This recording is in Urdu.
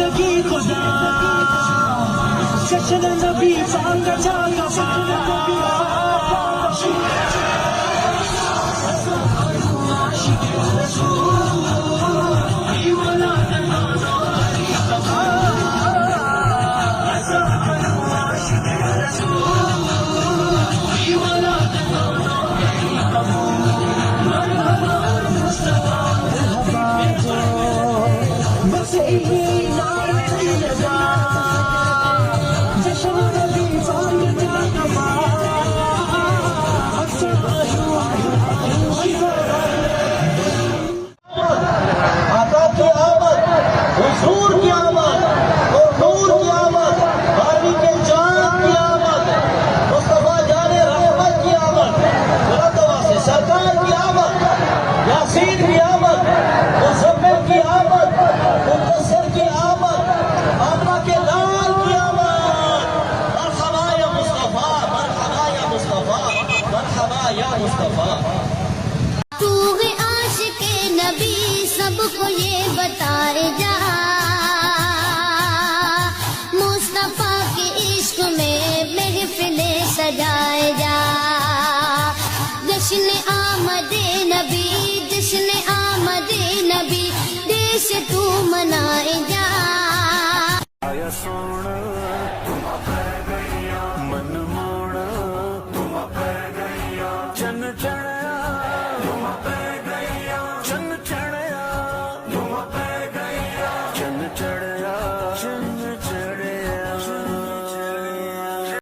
زندگی خدا جشن نبی پاک جا تو ہے عاشق نبی سب کو یہ بتائے جا مصطفیٰ کے عشق میں محفلیں سجائے جا جشن آمد نبی جشن آمد نبی دیش تو منائے جا